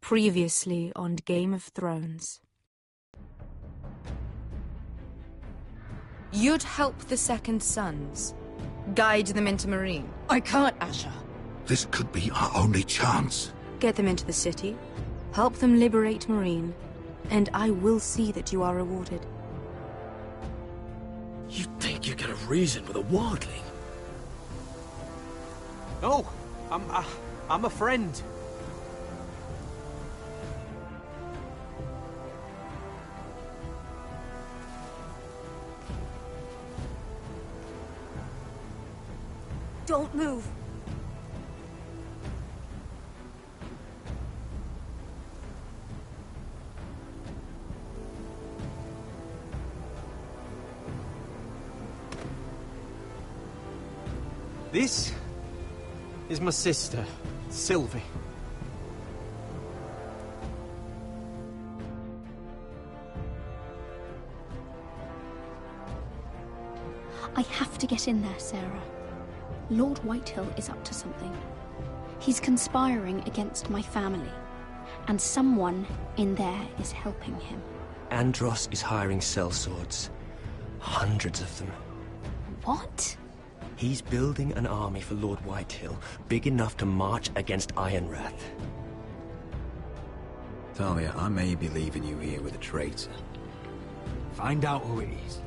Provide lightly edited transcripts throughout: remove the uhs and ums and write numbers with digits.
Previously on Game of Thrones. You'd help the Second Sons. Guide them into Meereen. I can't, Asha. This could be our only chance. Get them into the city. Help them liberate Meereen. And I will see that you are rewarded. You think you can reason with a wildling? No, I'm a friend. Don't move. This is my sister, Sylvie. I have to get in there, Sarah. Lord Whitehill is up to something. He's conspiring against my family, and someone in there is helping him. Andros is hiring sellswords. Hundreds of them. What? He's building an army for Lord Whitehill, big enough to march against Ironrath. Talia, I may be leaving you here with a traitor. Find out who it is.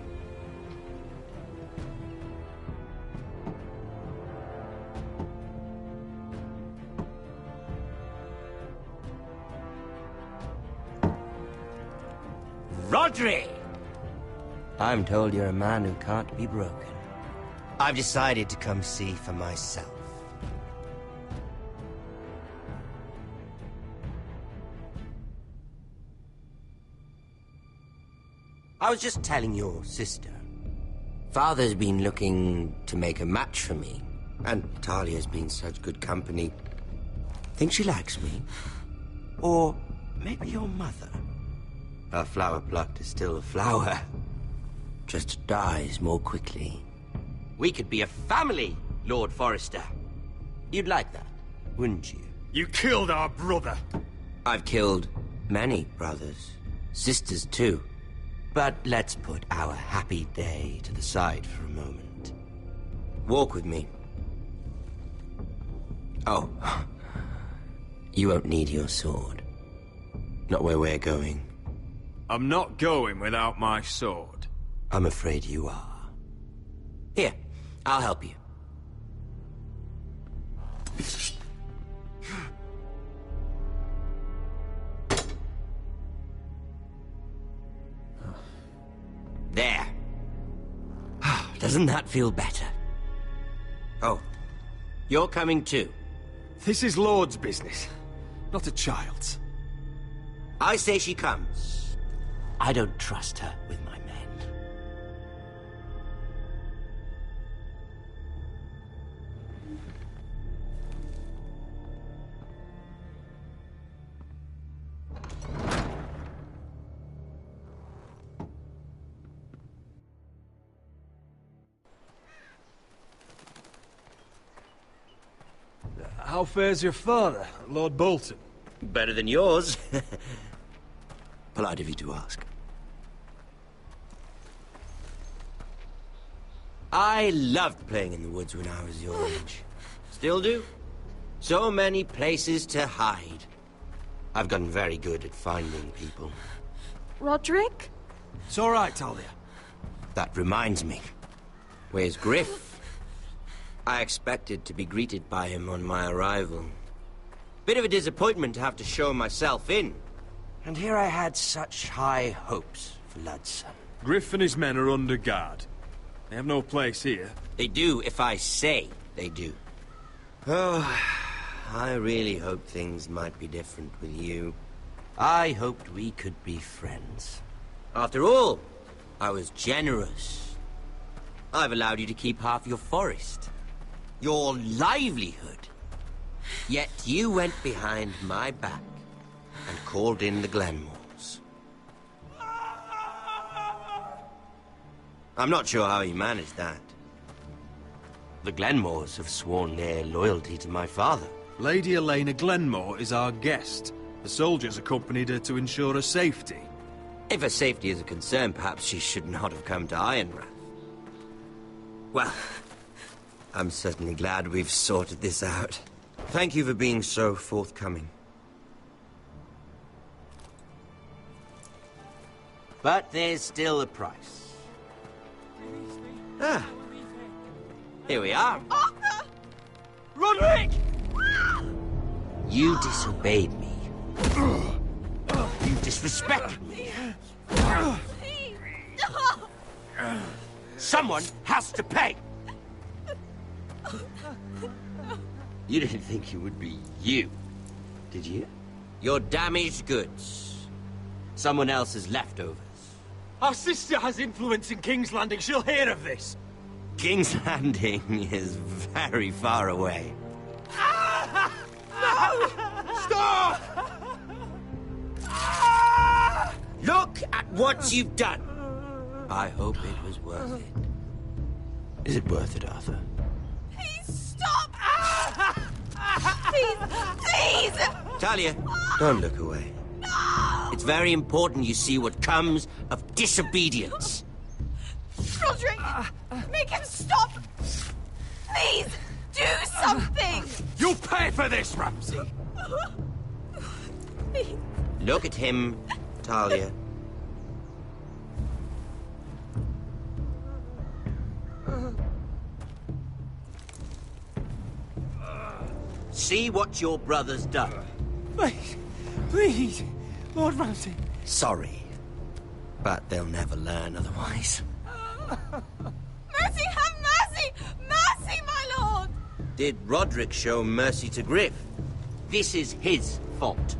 Rodri! I'm told you're a man who can't be broken. I've decided to come see for myself. I was just telling your sister. Father's been looking to make a match for me, and Talia's been such good company. Think she likes me? Or maybe your mother? A flower plucked is still a flower. Just dies more quickly. We could be a family, Lord Forrester. You'd like that, wouldn't you? You killed our brother. I've killed many brothers. Sisters, too. But let's put our happy day to the side for a moment. Walk with me. Oh. You won't need your sword. Not where we're going. I'm not going without my sword. I'm afraid you are. Here, I'll help you. There. Doesn't that feel better? Oh, you're coming too. This is Lord's business, not a child's. I say she comes. I don't trust her with my men. How fares your father, Lord Bolton? Better than yours. Polite of you to ask. I loved playing in the woods when I was your age. Still do. So many places to hide. I've gotten very good at finding people. Rodrik? It's all right, Talia. That reminds me. Where's Griff? I expected to be greeted by him on my arrival. Bit of a disappointment to have to show myself in. And here I had such high hopes for Ludson. Griff and his men are under guard. They have no place here. They do if I say they do. Oh, I really hoped things might be different with you. I hoped we could be friends. After all, I was generous. I've allowed you to keep half your forest. Your livelihood. Yet you went behind my back and called in the Glenmores. I'm not sure how you managed that. The Glenmores have sworn their loyalty to my father. Lady Elena Glenmore is our guest. The soldiers accompanied her to ensure her safety. If her safety is a concern, perhaps she should not have come to Ironrath. Well, I'm certainly glad we've sorted this out. Thank you for being so forthcoming. But there's still a price. Ah. Here we are. Arthur! Roderick! You disobeyed me. You disrespected me. Someone has to pay! You didn't think it would be you, did you? Your damaged goods. Someone else's leftovers. Our sister has influence in King's Landing. She'll hear of this. King's Landing is very far away. Stop! Look at what you've done! I hope it was worth it. Is it worth it, Arthur? Please stop! Please, please! Talia, don't look away. It's very important you see what comes of disobedience. Roderick, make him stop! Please, do something! You'll pay for this, Ramsay! Please. Look at him, Talia. See what your brother's done. Please, Lord Ramsay. Sorry, but they'll never learn otherwise. Mercy, have mercy! Mercy, my lord! Did Roderick show mercy to Griff? This is his fault.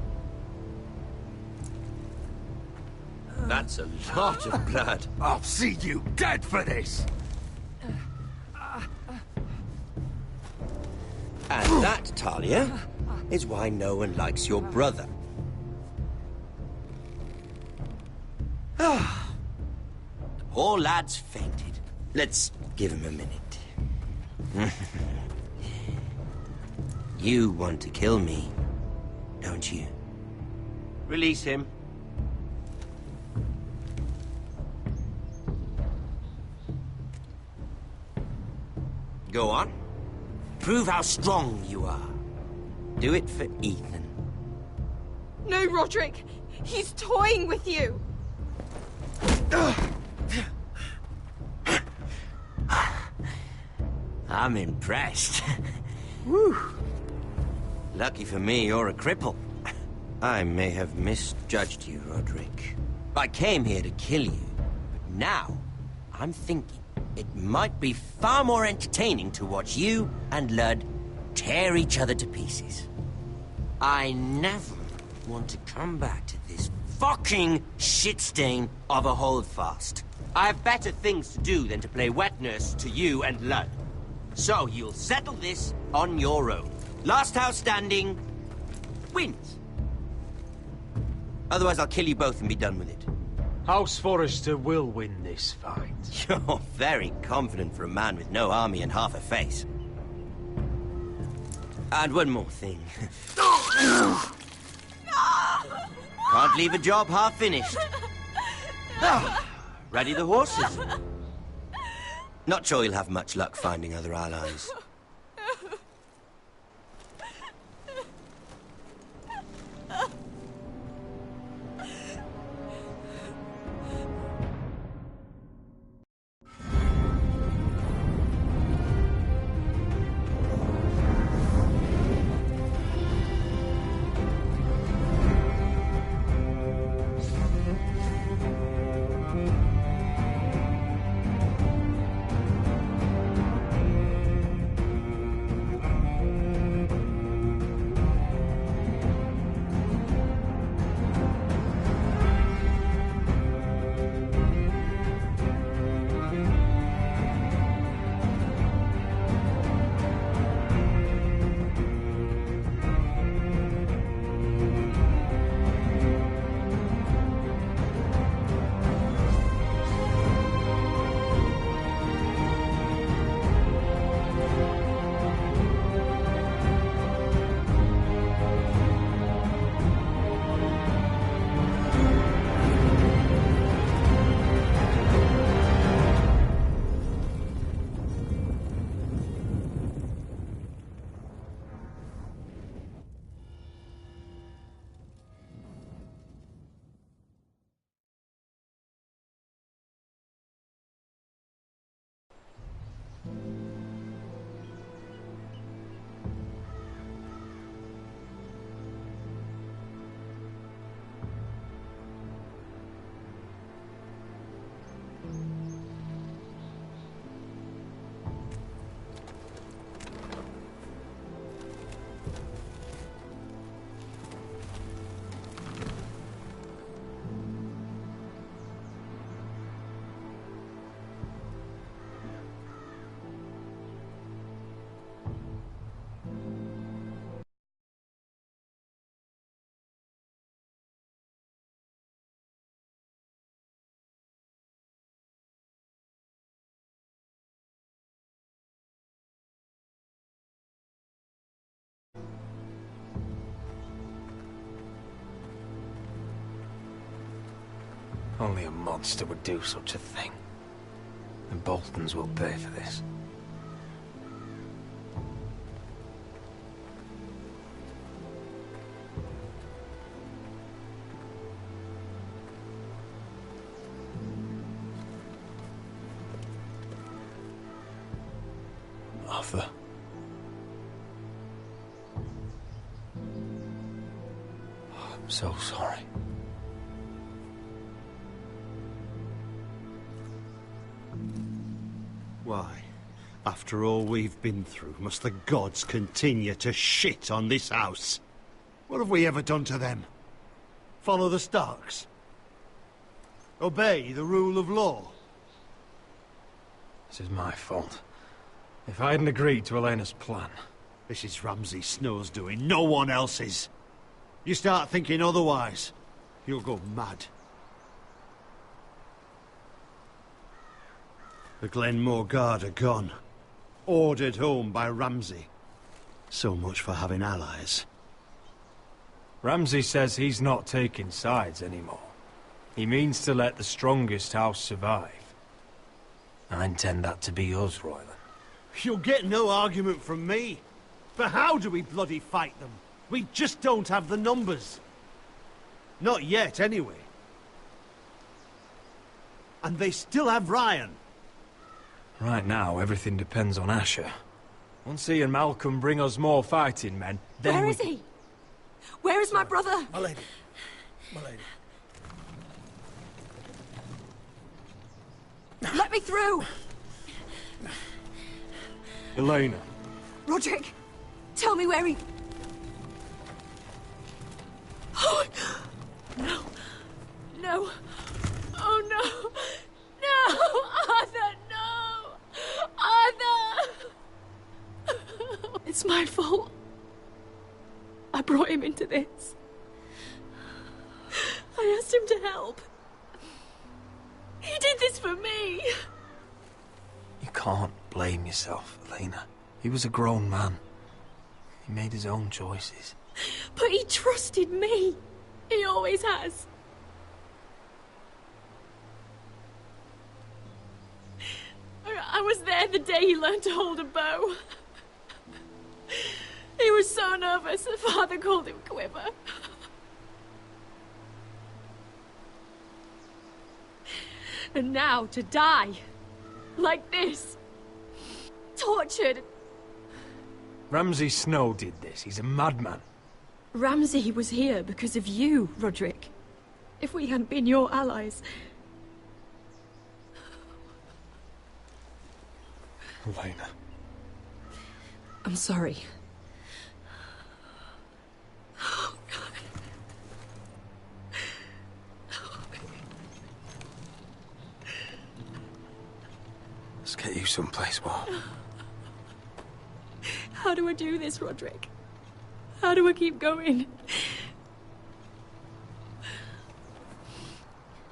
That's a lot of blood. I'll see you dead for this! And that, Talia, is why no one likes your brother. The poor lad's fainted. Let's give him a minute. You want to kill me, don't you? Release him. Go on. Prove how strong you are. Do it for Ethan. No, Roderick! He's toying with you! I'm impressed. Whew. Lucky for me, you're a cripple. I may have misjudged you, Roderick. I came here to kill you, but now I'm thinking it might be far more entertaining to watch you and Ludd tear each other to pieces. I never want to come back to this fucking shit stain of a holdfast. I have better things to do than to play wet nurse to you and Ludd. So you'll settle this on your own. Last house standing wins. Otherwise I'll kill you both and be done with it. House Forrester will win this fight. You're very confident for a man with no army and half a face. And one more thing. Can't leave a job half finished. Ready the horses? Not sure you'll have much luck finding other allies. Only a monster would do such a thing. The Boltons will pay for this. Arthur. I'm so sorry. Why? After all we've been through, must the gods continue to shit on this house? What have we ever done to them? Follow the Starks? Obey the rule of law? This is my fault. If I hadn't agreed to Elena's plan... This is Ramsay Snow's doing, no one else's. You start thinking otherwise, you'll go mad. The Glenmore Guard are gone. Ordered home by Ramsay. So much for having allies. Ramsay says he's not taking sides anymore. He means to let the strongest house survive. I intend that to be us, Royland. You'll get no argument from me. But how do we bloody fight them? We just don't have the numbers. Not yet, anyway. And they still have Ryan. Right now, everything depends on Asher. Once he and Malcolm bring us more fighting men, then Where is he? Where is my brother? My lady. My lady. Let me through! Elena. Roderick, tell me where he... Oh, no. No. Oh, no. No! Arthur, no! Arthur! It's my fault. I brought him into this. I asked him to help. He did this for me. You can't blame yourself, Elena. He was a grown man. He made his own choices. But he trusted me. He always has. I was there the day he learned to hold a bow. He was so nervous, the father called him Quiver. And now to die. Like this. Tortured. Ramsay Snow did this. He's a madman. Ramsay was here because of you, Roderick. If we hadn't been your allies... Elena. I'm sorry. Let's get you someplace warm. How do I do this, Roderick? How do I keep going?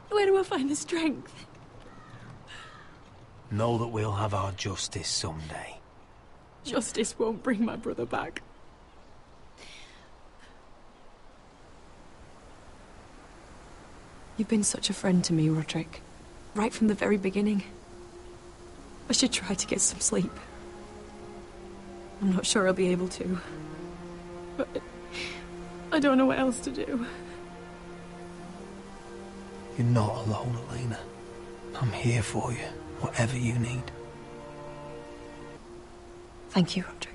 Where do I find the strength? Know that we'll have our justice someday. Justice won't bring my brother back. You've been such a friend to me, Roderick. Right from the very beginning. I should try to get some sleep. I'm not sure I'll be able to. But I don't know what else to do. You're not alone, Elena. I'm here for you, whatever you need. Thank you, Roderick.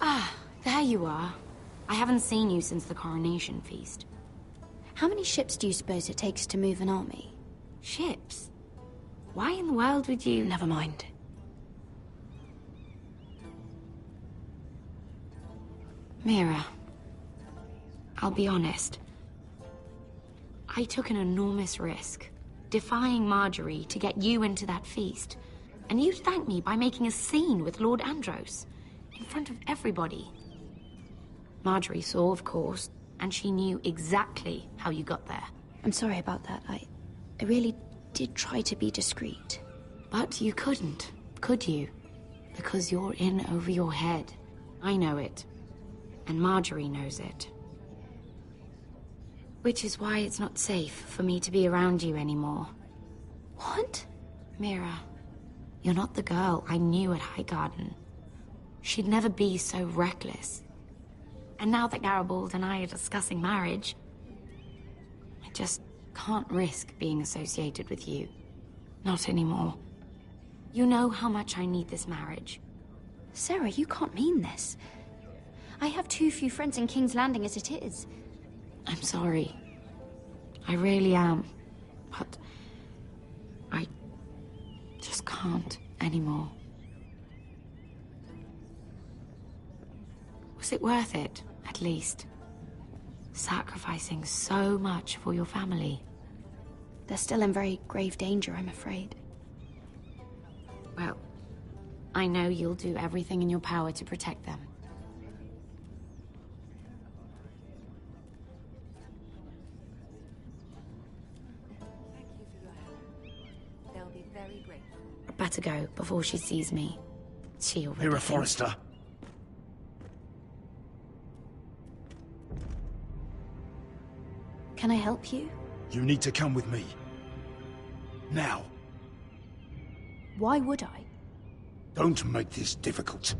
Ah, there you are. I haven't seen you since the coronation feast. How many ships do you suppose it takes to move an army? Ships? Why in the world would you... Never mind. Mira, I'll be honest. I took an enormous risk, defying Marjorie to get you into that feast. And you thanked me by making a scene with Lord Andros, in front of everybody. Marjorie saw, of course, and she knew exactly how you got there. I'm sorry about that. I really did try to be discreet. But you couldn't, could you? Because you're in over your head. I know it. And Marjorie knows it. Which is why it's not safe for me to be around you anymore. What? Mira, you're not the girl I knew at Highgarden. She'd never be so reckless. And now that Garibald and I are discussing marriage, I just can't risk being associated with you. Not anymore. You know how much I need this marriage. Sarah, you can't mean this. I have too few friends in King's Landing as it is. I'm sorry. I really am. But I just can't anymore. Was it worth it, at least? Sacrificing so much for your family. They're still in very grave danger, I'm afraid. Well, I know you'll do everything in your power to protect them. They'll be very grateful. I'd better go before she sees me. She already Mira thinks- Forrester. Can I help you? You need to come with me. Now. Why would I? Don't make this difficult.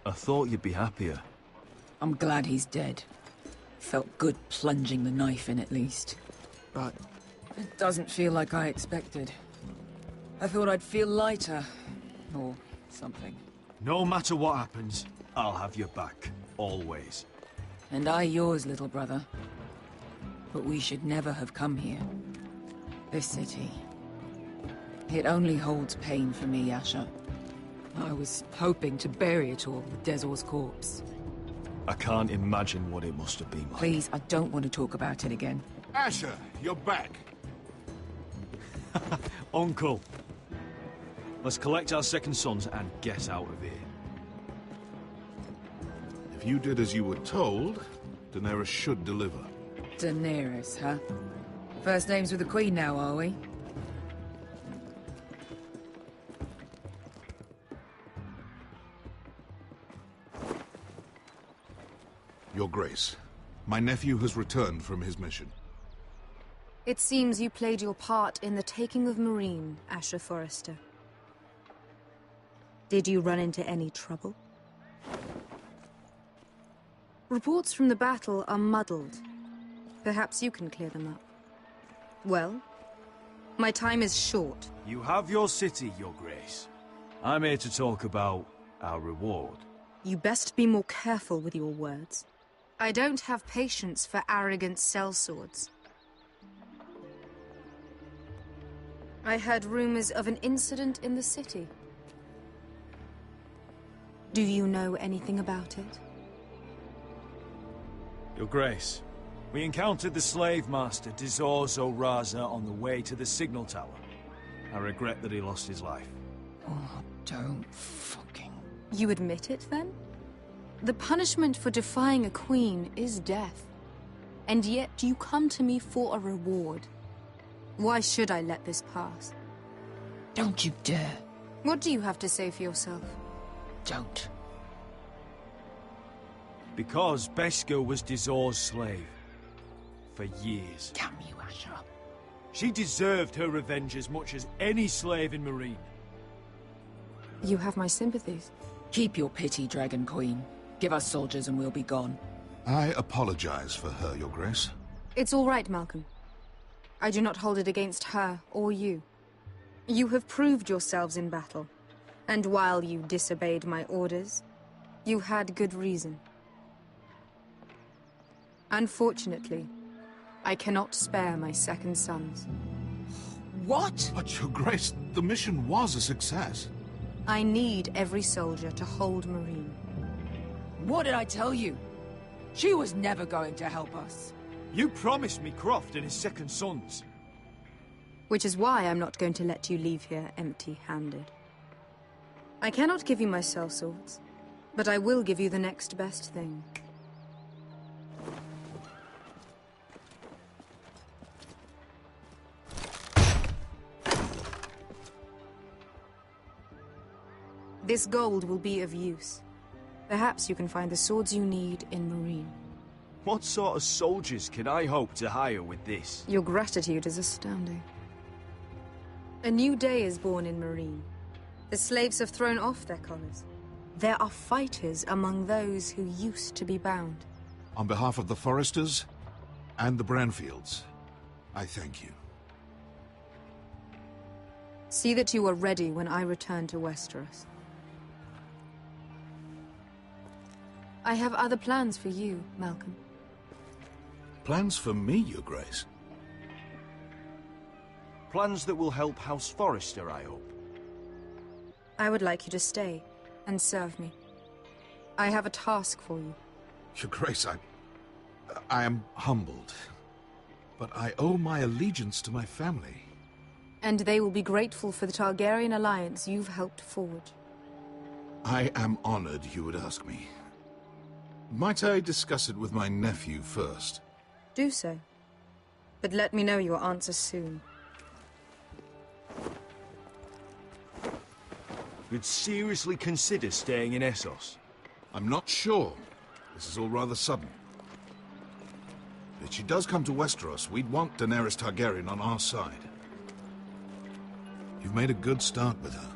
I thought you'd be happier. I'm glad he's dead. Felt good plunging the knife in at least. But it doesn't feel like I expected. I thought I'd feel lighter. Or something. No matter what happens, I'll have your back. Always. And I yours, little brother. But we should never have come here. This city. It only holds pain for me, Asher. I was hoping to bury it all with Dezor's corpse. I can't imagine what it must have been like. Please, I don't want to talk about it again. Asher, you're back. Uncle. Let's collect our second sons and get out of here. If you did as you were told, Daenerys should deliver. Daenerys, huh? First names with the Queen now, are we? Your Grace, my nephew has returned from his mission. It seems you played your part in the taking of Meereen, Asher Forrester. Did you run into any trouble? Reports from the battle are muddled. Perhaps you can clear them up. Well, my time is short. You have your city, Your Grace. I'm here to talk about our reward. You best be more careful with your words. I don't have patience for arrogant sellswords. I heard rumors of an incident in the city. Do you know anything about it? Your Grace, we encountered the slave master Dizor Zoraza on the way to the signal tower. I regret that he lost his life. Oh, don't fucking... You admit it, then? The punishment for defying a queen is death. And yet you come to me for a reward. Why should I let this pass? Don't you dare. What do you have to say for yourself? Don't. Because Beskha was Dizor's slave. For years. Damn you, Asher. She deserved her revenge as much as any slave in Meereen. You have my sympathies. Keep your pity, Dragon Queen. Give us soldiers and we'll be gone. I apologize for her, Your Grace. It's all right, Malcolm. I do not hold it against her or you. You have proved yourselves in battle. And while you disobeyed my orders, you had good reason. Unfortunately, I cannot spare my second sons. What? But, Your Grace, the mission was a success. I need every soldier to hold Marine. What did I tell you? She was never going to help us. You promised me Croft and his second sons. Which is why I'm not going to let you leave here empty-handed. I cannot give you my sellswords, but I will give you the next best thing. This gold will be of use. Perhaps you can find the swords you need in Marine. What sort of soldiers can I hope to hire with this? Your gratitude is astounding. A new day is born in Marine. The slaves have thrown off their collars. There are fighters among those who used to be bound. On behalf of the Foresters and the Branfields, I thank you. See that you are ready when I return to Westeros. I have other plans for you, Malcolm. Plans for me, Your Grace? Plans that will help House Forrester, I hope. I would like you to stay and serve me. I have a task for you. Your Grace, I am humbled, but I owe my allegiance to my family. And they will be grateful for the Targaryen alliance you've helped forge. I am honored you would ask me. Might I discuss it with my nephew first? Do so. But let me know your answer soon. You'd seriously consider staying in Essos? I'm not sure. This is all rather sudden. If she does come to Westeros, we'd want Daenerys Targaryen on our side. You've made a good start with her.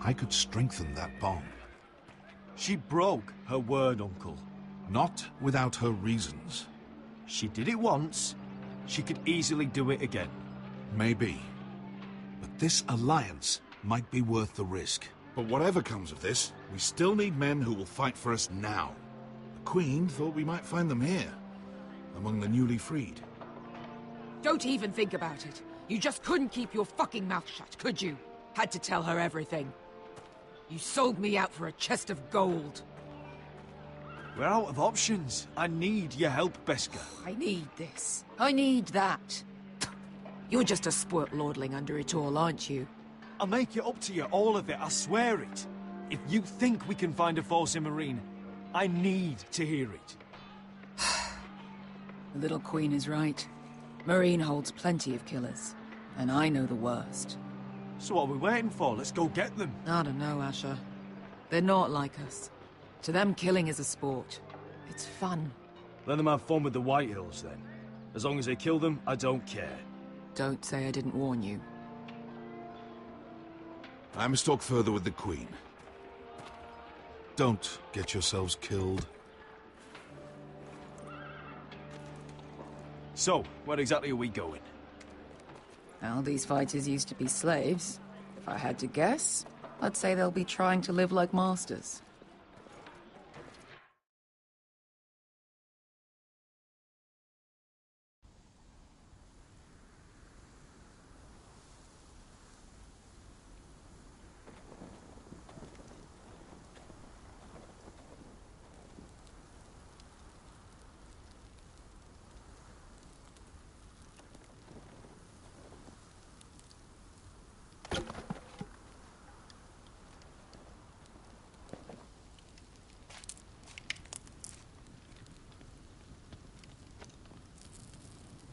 I could strengthen that bond. She broke her word, Uncle. Not without her reasons. She did it once. She could easily do it again. Maybe. But this alliance might be worth the risk. But whatever comes of this, we still need men who will fight for us now. The Queen thought we might find them here, among the newly freed. Don't even think about it. You just couldn't keep your fucking mouth shut, could you? Had to tell her everything. You sold me out for a chest of gold. We're out of options. I need your help, Beskha. I need this. I need that. You're just a spoilt lordling under it all, aren't you? I'll make it up to you, all of it, I swear it. If you think we can find a force in Marine, I need to hear it. The little queen is right. Marine holds plenty of killers, and I know the worst. So what are we waiting for? Let's go get them. I don't know, Asher. They're not like us. To them, killing is a sport. It's fun. Let them have fun with the Whitehills, then. As long as they kill them, I don't care. Don't say I didn't warn you. I must talk further with the Queen. Don't get yourselves killed. So, where exactly are we going? Well, these fighters used to be slaves. If I had to guess, I'd say they'll be trying to live like masters.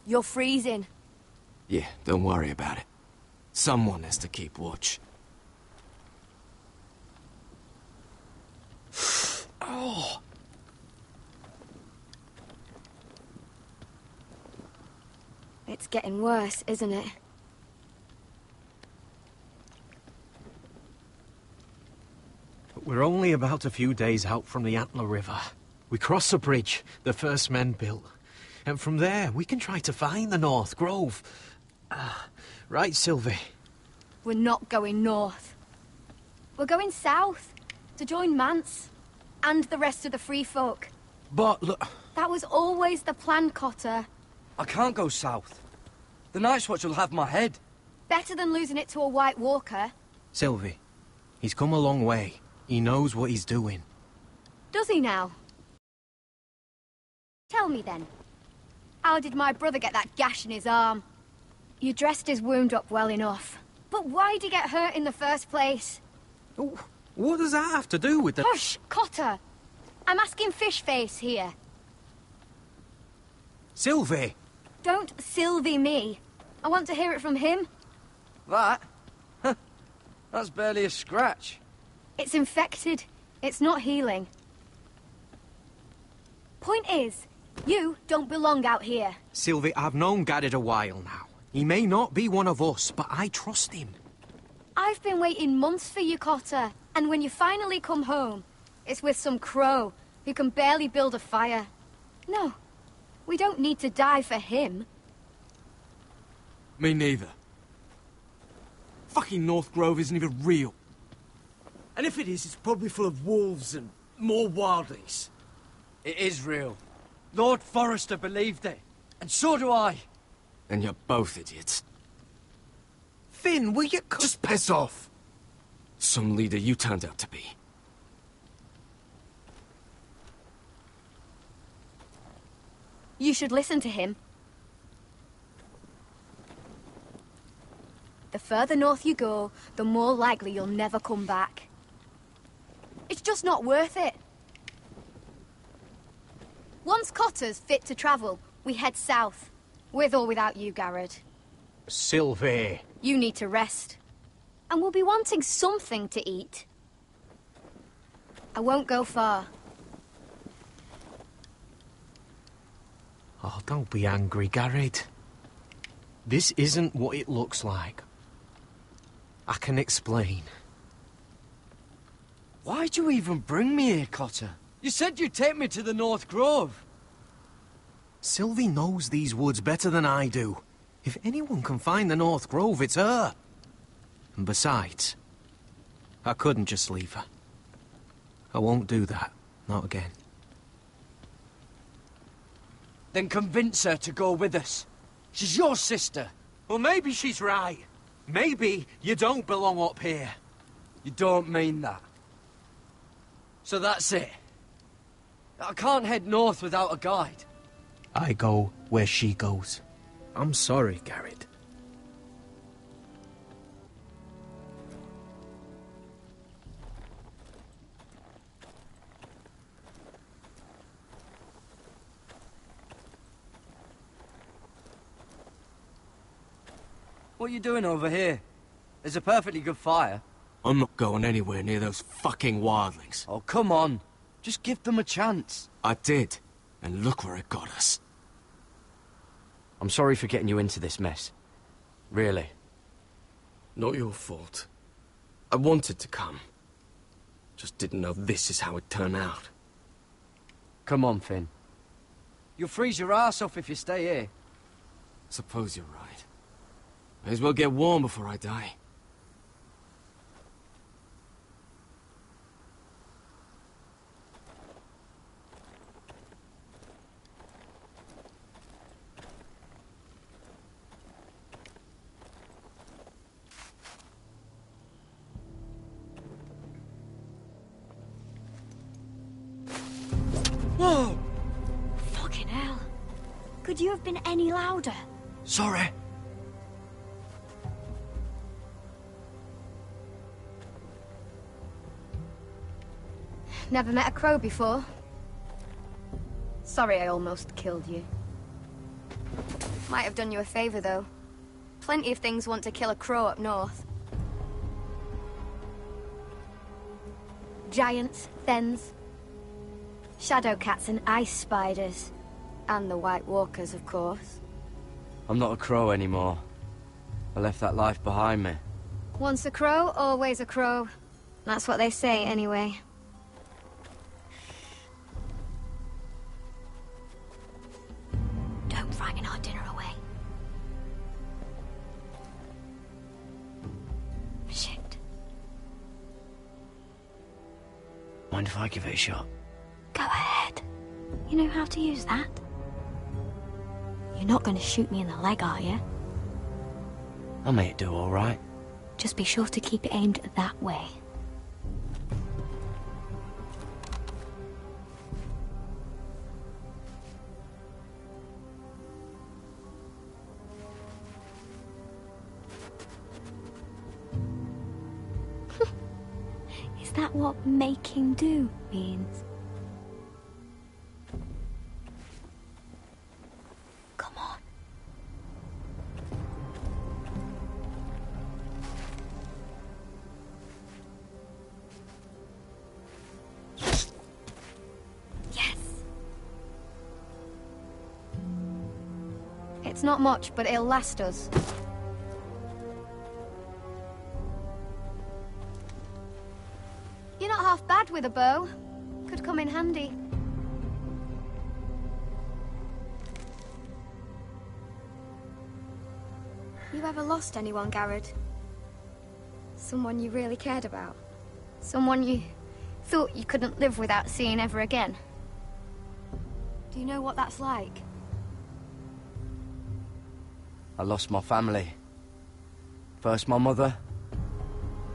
You're freezing. Yeah, don't worry about it. Someone has to keep watch. Oh! It's getting worse, isn't it? We're only about a few days out from the Antler River. We cross a bridge the first men built. And from there, we can try to find the North Grove. Right, Sylvie? We're not going north. We're going south, to join Mance, and the rest of the Free Folk. But look... That was always the plan, Cotter. I can't go south. The Night's Watch will have my head. Better than losing it to a White Walker. Sylvie, he's come a long way. He knows what he's doing. Does he now? Tell me then. How did my brother get that gash in his arm? You dressed his wound up well enough. But why'd he get hurt in the first place? Oh, what does that have to do with the... Hush, Cotter! I'm asking Fishface here. Sylvie! Don't Sylvie me. I want to hear it from him. That? That's barely a scratch. It's infected. It's not healing. Point is, you don't belong out here. Sylvie, I've known Garrett a while now. He may not be one of us, but I trust him. I've been waiting months for you, Cotter. And when you finally come home, it's with some crow who can barely build a fire. No, we don't need to die for him. Me neither. Fucking North Grove isn't even real. And if it is, it's probably full of wolves and more wildlings. It is real. Lord Forrester believed it. And so do I. And you're both idiots. Finn, will you... Just piss off! Some leader you turned out to be. You should listen to him. The further north you go, the more likely you'll never come back. It's just not worth it. Once Cotter's fit to travel, we head south. With or without you, Garrett. Sylvie. You need to rest. And we'll be wanting something to eat. I won't go far. Oh, don't be angry, Garrett. This isn't what it looks like. I can explain. Why'd you even bring me here, Cotter? You said you'd take me to the North Grove. Sylvie knows these woods better than I do. If anyone can find the North Grove, it's her. And besides, I couldn't just leave her. I won't do that. Not again. Then convince her to go with us. She's your sister. Well, maybe she's right. Maybe you don't belong up here. You don't mean that. So that's it. I can't head north without a guide. I go where she goes. I'm sorry, Garrett. What are you doing over here? There's a perfectly good fire. I'm not going anywhere near those fucking wildlings. Oh, come on. Just give them a chance. I did. And look where it got us. I'm sorry for getting you into this mess. Really. Not your fault. I wanted to come. Just didn't know this is how it'd turn out. Come on, Finn. You'll freeze your ass off if you stay here. Suppose you're right. May as well get warm before I die. Whoa! Fucking hell. Could you have been any louder? Sorry. Never met a crow before. Sorry I almost killed you. Might have done you a favor, though. Plenty of things want to kill a crow up north. Giants, thens, shadow cats and ice spiders. And the White Walkers, of course. I'm not a crow anymore. I left that life behind me. Once a crow, always a crow. That's what they say, anyway. Don't frighten our dinner away. Shit. Mind if I give it a shot? Go ahead. You know how to use that? You're not going to shoot me in the leg, are you? I'll make it do all right. Just be sure to keep it aimed that way. Is that what making do means? Come on. Yes. It's not much, but it'll last us. You're not half bad with a bow. Could come in handy. You ever lost anyone, Garrett? Someone you really cared about? Someone you thought you couldn't live without seeing ever again? Do you know what that's like? I lost my family. First my mother,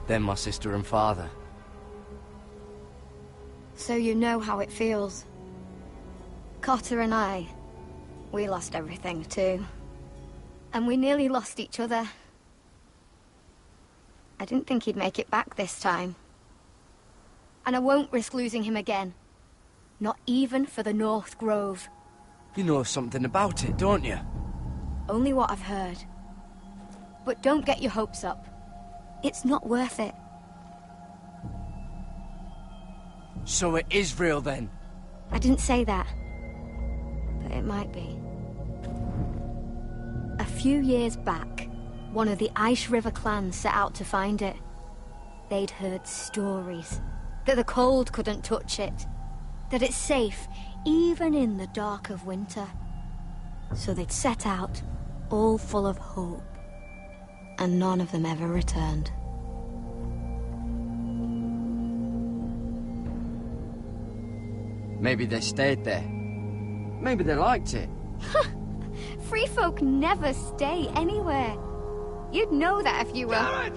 then my sister and father. So you know how it feels. Cotter and I, we lost everything too. And we nearly lost each other. I didn't think he'd make it back this time. And I won't risk losing him again. Not even for the North Grove. You know something about it, don't you? Only what I've heard. But don't get your hopes up. It's not worth it. So it is real then? I didn't say that. But it might be. A few years back, one of the Ice River clans set out to find it. They'd heard stories. That the cold couldn't touch it. That it's safe, even in the dark of winter. So they'd set out, all full of hope. And none of them ever returned. Maybe they stayed there. Maybe they liked it. Free folk never stay anywhere. You'd know that if you were... Garrett!